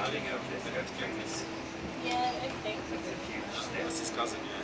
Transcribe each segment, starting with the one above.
Erlinger auf jeden Fall Gefängnis. Yeah, I think. That's a huge step. That's his cousin, yeah.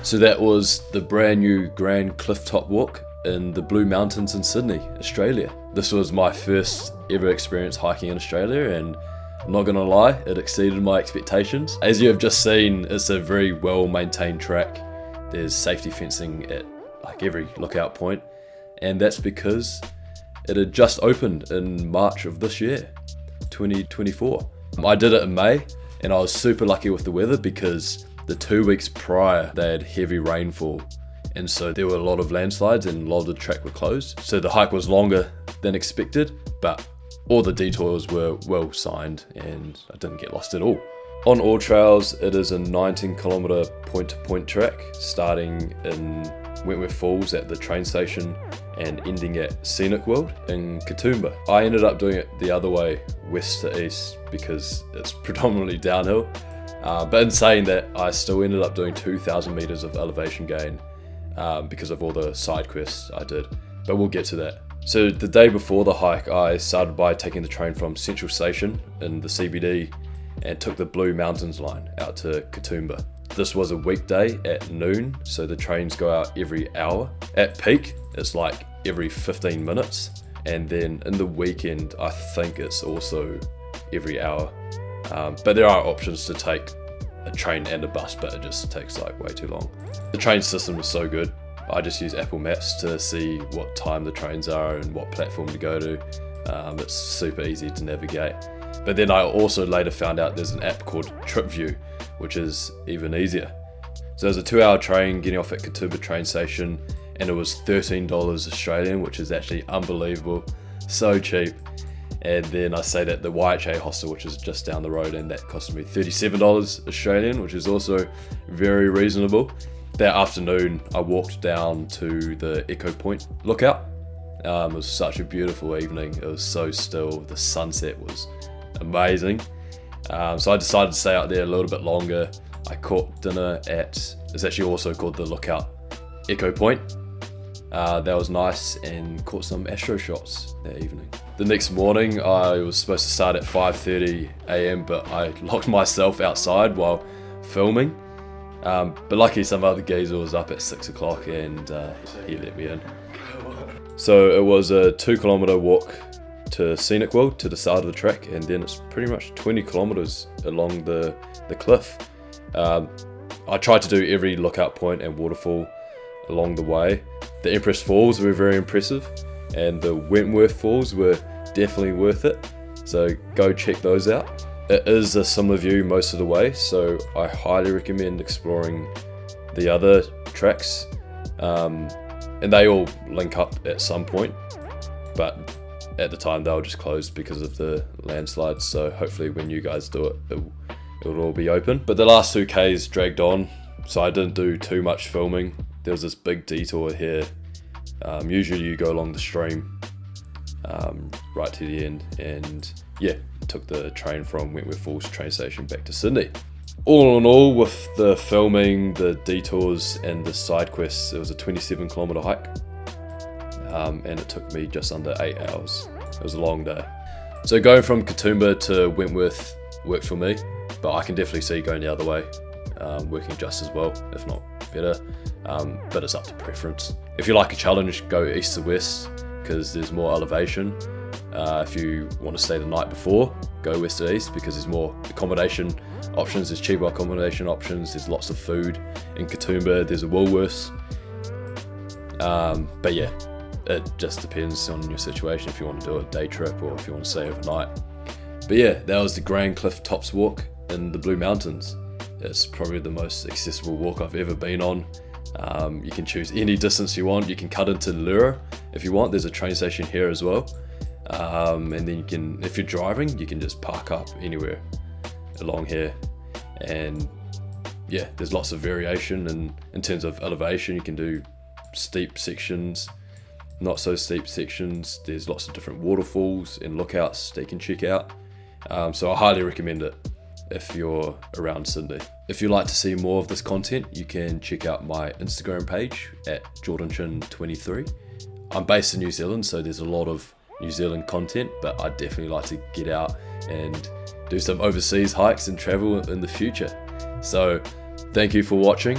So that was the brand new Grand Cliff Top Walk in the Blue Mountains in Sydney, Australia. This was my first ever experience hiking in Australia, and I'm not gonna lie, it exceeded my expectations. As you have just seen, it's a very well maintained track. There's safety fencing at like every lookout point, and that's because it had just opened in March of this year, 2024. I did it in May, and I was super lucky with the weather because the 2 weeks prior they had heavy rainfall, and so there were a lot of landslides and a lot of the track were closed. So the hike was longer than expected, but all the detours were well signed and I didn't get lost at all. On All Trails, it is a 19-kilometer point-to-point track, starting in Wentworth Falls at the train station and ending at Scenic World in Katoomba. I ended up doing it the other way, west to east, because it's predominantly downhill. But in saying that, I still ended up doing 2,000 meters of elevation gain because of all the side quests I did. But we'll get to that. So the day before the hike, I started by taking the train from Central Station in the CBD and took the Blue Mountains line out to Katoomba. This was a weekday at noon, so the trains go out every hour. At peak, it's like every 15 minutes. And then in the weekend, I think it's also every hour. But there are options to take a train and a bus, but it just takes like way too long. The train system is so good. I just use Apple Maps to see what time the trains are and what platform to go to. It's super easy to navigate. But then I also later found out there's an app called TripView, which is even easier. So there's a 2-hour train getting off at Katoomba train station, and it was $13 Australian, which is actually unbelievable, so cheap. And then I stayed at the YHA hostel, which is just down the road, and that cost me $37 Australian, which is also very reasonable. That afternoon, I walked down to the Echo Point lookout. It was such a beautiful evening. It was so still. The sunset was amazing. So I decided to stay out there a little bit longer. I caught dinner at, it's actually also called the Lookout Echo Point. That was nice, and caught some astro shots that evening. The next morning, I was supposed to start at 5:30 a.m, but I locked myself outside while filming. But luckily some other geezer was up at 6 o'clock and he let me in. So it was a 2-kilometer walk to Scenic World, to the side of the track, and then it's pretty much 20 kilometers along the cliff. I tried to do every lookout point and waterfall along the way. The Empress Falls were very impressive, and the Wentworth Falls were definitely worth it, so go check those out. It is a similar view most of the way, so I highly recommend exploring the other tracks, and they all link up at some point, but at the time they were just closed because of the landslides, so hopefully when you guys do it, it'll all be open. But the last 2Ks dragged on, so I didn't do too much filming. There was this big detour here. Usually you go along the stream right to the end, and yeah, took the train from Wentworth Falls train station back to Sydney. All in all, with the filming, the detours and the side quests, it was a 27-kilometer hike, and it took me just under 8 hours. It was a long day. So going from Katoomba to Wentworth worked for me, but I can definitely see going the other way working just as well, if not better, but it's up to preference. If you like a challenge, go east to west because there's more elevation. If you want to stay the night before, go west to east because there's more accommodation options, there's cheaper accommodation options, there's lots of food. In Katoomba there's a Woolworths, but yeah, it just depends on your situation, if you want to do a day trip or if you want to stay overnight. But yeah, that was the Grand Cliff Tops walk in the Blue Mountains. It's probably the most accessible walk I've ever been on. You can choose any distance you want. You can cut into Lura if you want. There's a train station here as well. And then you can, if you're driving, you can just park up anywhere along here. And yeah, there's lots of variation, and in terms of elevation, you can do steep sections, not so steep sections. There's lots of different waterfalls and lookouts that you can check out. So I highly recommend it if you're around Sydney. If you'd like to see more of this content, you can check out my Instagram page at JordanChin23. I'm based in New Zealand, so there's a lot of New Zealand content, but I'd definitely like to get out and do some overseas hikes and travel in the future. So thank you for watching.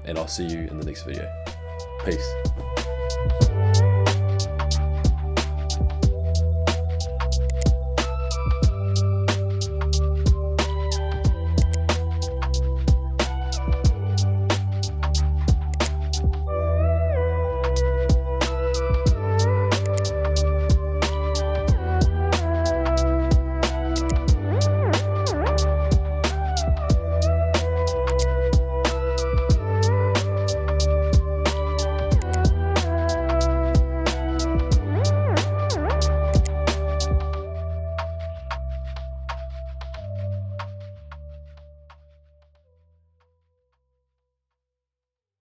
and I'll see you in the next video. Peace.